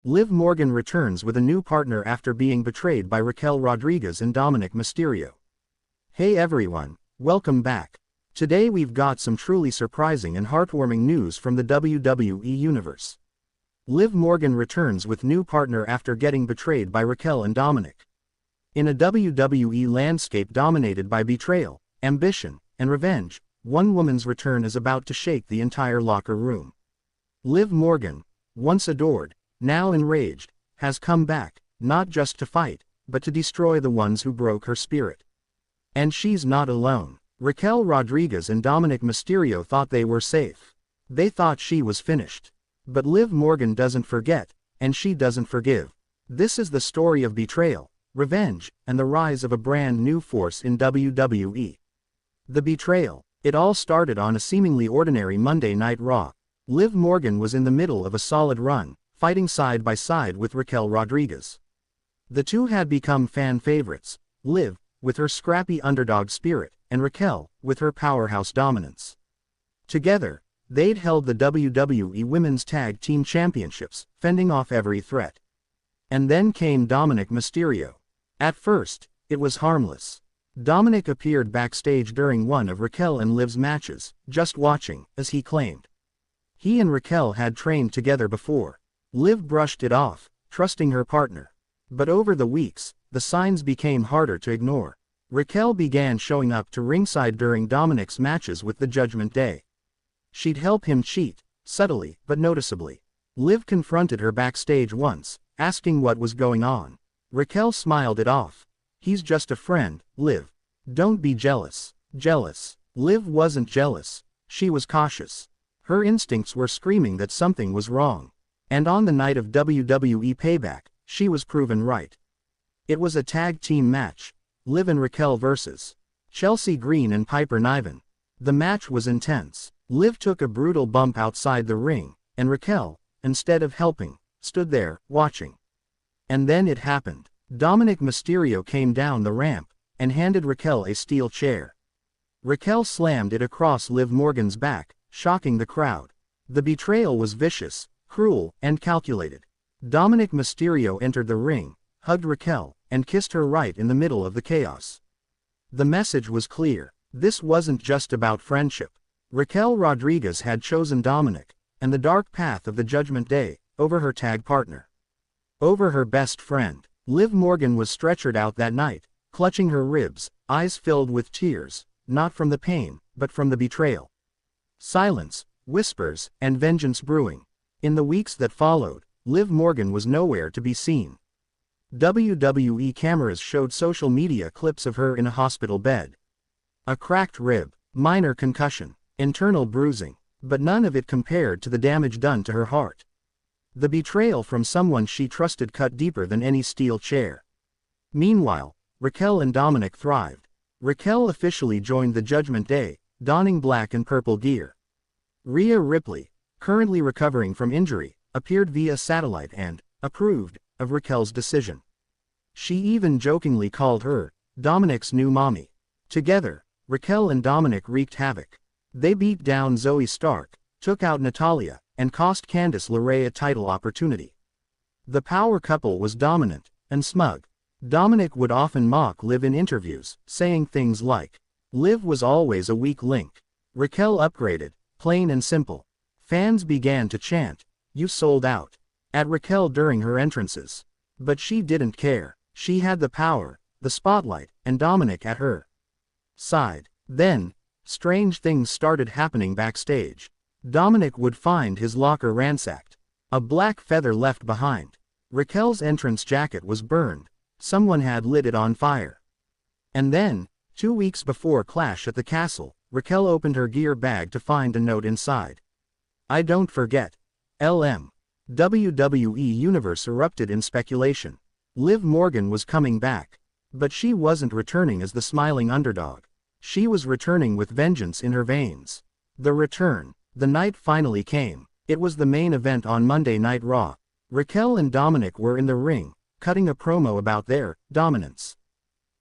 Liv Morgan returns with a new partner after being betrayed by Raquel Rodriguez and Dominik Mysterio. Hey everyone, welcome back. Today we've got some truly surprising and heartwarming news from the WWE Universe. Liv Morgan returns with new partner after getting betrayed by Raquel and Dominik. In a WWE landscape dominated by betrayal, ambition, and revenge, one woman's return is about to shake the entire locker room. Liv Morgan, once adored, now enraged, has come back, not just to fight, but to destroy the ones who broke her spirit. And she's not alone. Raquel Rodriguez and Dominik Mysterio thought they were safe. They thought she was finished. But Liv Morgan doesn't forget, and she doesn't forgive. This is the story of betrayal, revenge, and the rise of a brand new force in WWE. The betrayal. It all started on a seemingly ordinary Monday Night Raw. Liv Morgan was in the middle of a solid run, fighting side by side with Raquel Rodriguez. The two had become fan favorites, Liv, with her scrappy underdog spirit, and Raquel, with her powerhouse dominance. Together, they'd held the WWE Women's Tag Team Championships, fending off every threat. And then came Dominik Mysterio. At first, it was harmless. Dominik appeared backstage during one of Raquel and Liv's matches, just watching, as he claimed. He and Raquel had trained together before. Liv brushed it off, trusting her partner. But over the weeks, the signs became harder to ignore. Raquel began showing up to ringside during Dominik's matches with the Judgment Day. She'd help him cheat, subtly but noticeably. Liv confronted her backstage once, asking what was going on. Raquel smiled it off. He's just a friend, Liv. Don't be jealous. Jealous. Liv wasn't jealous. She was cautious. Her instincts were screaming that something was wrong. And on the night of WWE Payback, she was proven right. It was a tag team match. Liv and Raquel versus Chelsea Green and Piper Niven. The match was intense. Liv took a brutal bump outside the ring, and Raquel, instead of helping, stood there, watching. And then it happened. Dominik Mysterio came down the ramp, and handed Raquel a steel chair. Raquel slammed it across Liv Morgan's back, shocking the crowd. The betrayal was vicious, cruel, and calculated. Dominik Mysterio entered the ring, hugged Raquel, and kissed her right in the middle of the chaos. The message was clear. This wasn't just about friendship. Raquel Rodriguez had chosen Dominik, and the dark path of the Judgment Day, over her tag partner. Over her best friend. Liv Morgan was stretchered out that night, clutching her ribs, eyes filled with tears, not from the pain, but from the betrayal. Silence, whispers, and vengeance brewing. In the weeks that followed, Liv Morgan was nowhere to be seen. WWE cameras showed social media clips of her in a hospital bed. A cracked rib, minor concussion, internal bruising, but none of it compared to the damage done to her heart. The betrayal from someone she trusted cut deeper than any steel chair. Meanwhile, Raquel and Dominik thrived. Raquel officially joined the Judgment Day, donning black and purple gear. Rhea Ripley, currently recovering from injury, appeared via satellite and approved of Raquel's decision. She even jokingly called her Dominik's new mommy. Together, Raquel and Dominik wreaked havoc. They beat down Zoe Stark, took out Natalya, and cost Candice LeRae a title opportunity. The power couple was dominant and smug. Dominik would often mock Liv in interviews, saying things like, "Liv was always a weak link." Raquel upgraded, plain and simple. Fans began to chant, "You sold out," at Raquel during her entrances. But she didn't care. She had the power, the spotlight, and Dominik at her side. Then, strange things started happening backstage. Dominik would find his locker ransacked. A black feather left behind. Raquel's entrance jacket was burned. Someone had lit it on fire. And then, 2 weeks before Clash at the Castle, Raquel opened her gear bag to find a note inside. "I don't forget. LM." WWE Universe erupted in speculation. Liv Morgan was coming back. But she wasn't returning as the smiling underdog. She was returning with vengeance in her veins. The return. The night finally came. It was the main event on Monday Night Raw. Raquel and Dominik were in the ring, cutting a promo about their dominance.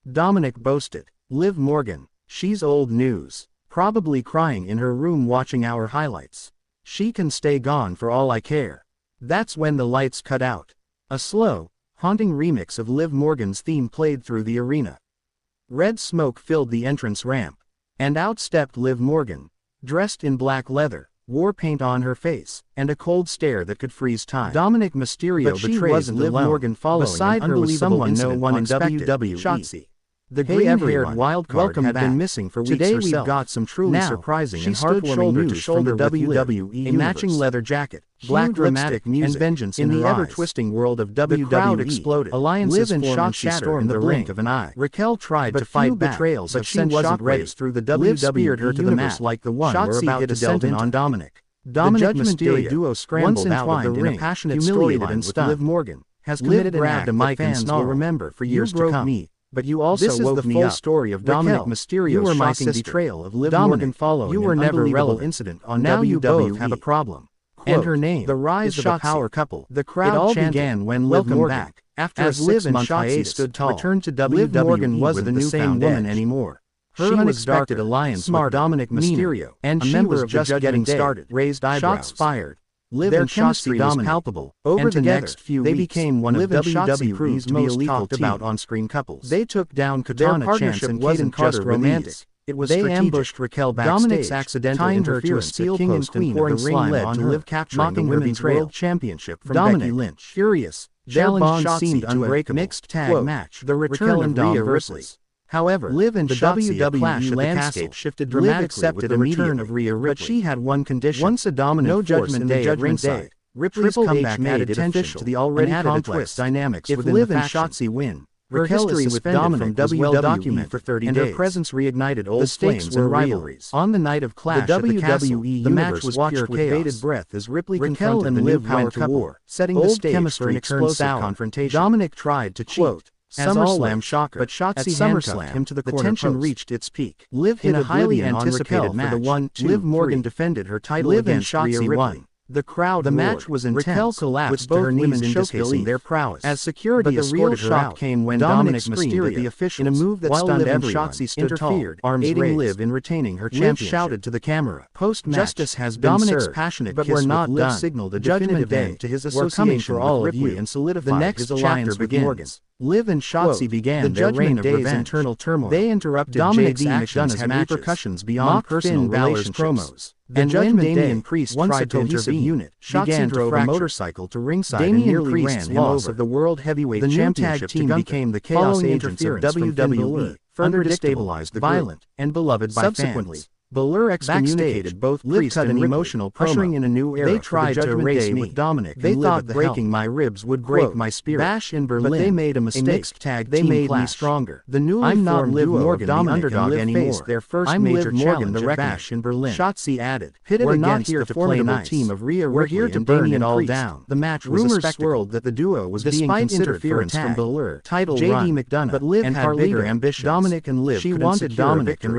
Dominik boasted, "Liv Morgan, she's old news, probably crying in her room watching our highlights. She can stay gone for all I care." That's when the lights cut out. A slow, haunting remix of Liv Morgan's theme played through the arena. Red smoke filled the entrance ramp. And out stepped Liv Morgan, dressed in black leather, war paint on her face, and a cold stare that could freeze time. Dominik Mysterio betrays Liv Morgan following beside her was someone no one expected, Shotzi. The green-haired wildcard had been missing for weeks herself. Today we've got some truly surprising and heartwarming news from the WWE Universe. A matching leather jacket, black dramatic music, and vengeance in the ever-twisting world of WWE. The crowd exploded. Alliances formed and shattered in the blink of an eye. Raquel tried to fight back, but she wasn't ready. Through the WWE speared her to the mat like the one we're about to delve into on Dominik. Dominik Mysterio duo scrambled out of the ring, humiliated and stunned. Liv Morgan has committed an act that fans will remember for years to come. But you also woke me up. This is the full story of Dominik Mysterio's shocking betrayal of Liv Morgan following you were never relevant incident on now WWE. You both have a problem. Quote, and her name, the rise of a power couple. The crowd all began when Liv Morgan, after a 6-month hiatus, stood tall, returned to WWE. Liv Morgan wasn't the same woman anymore. Her unexpected alliance with Dominik Mysterio, and a member of just getting started, raised eyebrows. Shots fired. Liv and Shotzi was palpable. Over the next few weeks, they became one of WWE's most talked about on-screen couples. They took down Katana Chance and wasn't just romantic. It was strategic. They ambushed Raquel backstage, Dominik's accidental interference at King and Queen of the Ring led to Liv capturing the Women's World Championship from Becky Lynch. Furious, their bond seemed unbreakable. Mixed tag match, the return of Rhea Ripley. However, Liv and Shotzi WWE landscape shifted dramatically with the return of Rhea Ripley. But she had one condition. Once a dominant force in the Judgment Day, Ripley's comeback added official to the already complex dynamics within the faction. If Liv and Shotzi win, her history with Dominik was well documented for 30 days, and her presence reignited old flames and rivalries. On the night of Clash at the Castle, the match was watched with bated breath as Ripley confronted the new power couple, setting the stage for an explosive confrontation. Dominik tried to cheat. SummerSlam shocker, but Shotzi handcuffed him to the corner. The tension reached its peak. Liv hit a highly anticipated match. For the 1-2-3. Liv Morgan defended her title against Rhea Ripley. The crowd roared. The match was intense. Raquel collapsed with both knees showcasing their prowess. As security escorted her out, came when Dominik Mysterio, the officials, in a move that stunned everyone, Shotzi stood tall, arms aiding Liv in retaining her championship. Liv shouted to the camera, "Post-match, justice has been Dominik's served." Passionate but we're not done. Signaled a definitive end to his association with Ripley and solidified his alliance with Morgan. Liv and Shotzi began their reign of revenge. Internal turmoil. They interrupted Dominik's actions had repercussions beyond personal relationships. And when Damian Priest tried to intervene, Shotzi drove a motorcycle to ringside and nearly ran him over. Of the World Heavyweight Championship team became the Chaos Agents of WWE, further destabilized the violent and beloved by fans. Balor excommunicated both Priest and emotional ushering in a new era. They tried to erase me with Dominik. They thought breaking my ribs would break my spirit. Bash in Berlin, but they made a mistake. Mixed tag they made me stronger. The newly formed Liv Morgan, the underdog anymore. Their first major challenge at Bash in Berlin. Shotzi added, pitted against the formidable team of Rhea Ripley. We're here to burn it all down. The match was a spectacle. Rumors swirled that the duo was being considered interference from Balor, title JD McDonough, but Liv had bigger ambitions. Dominik and Liv, she wanted Dominik and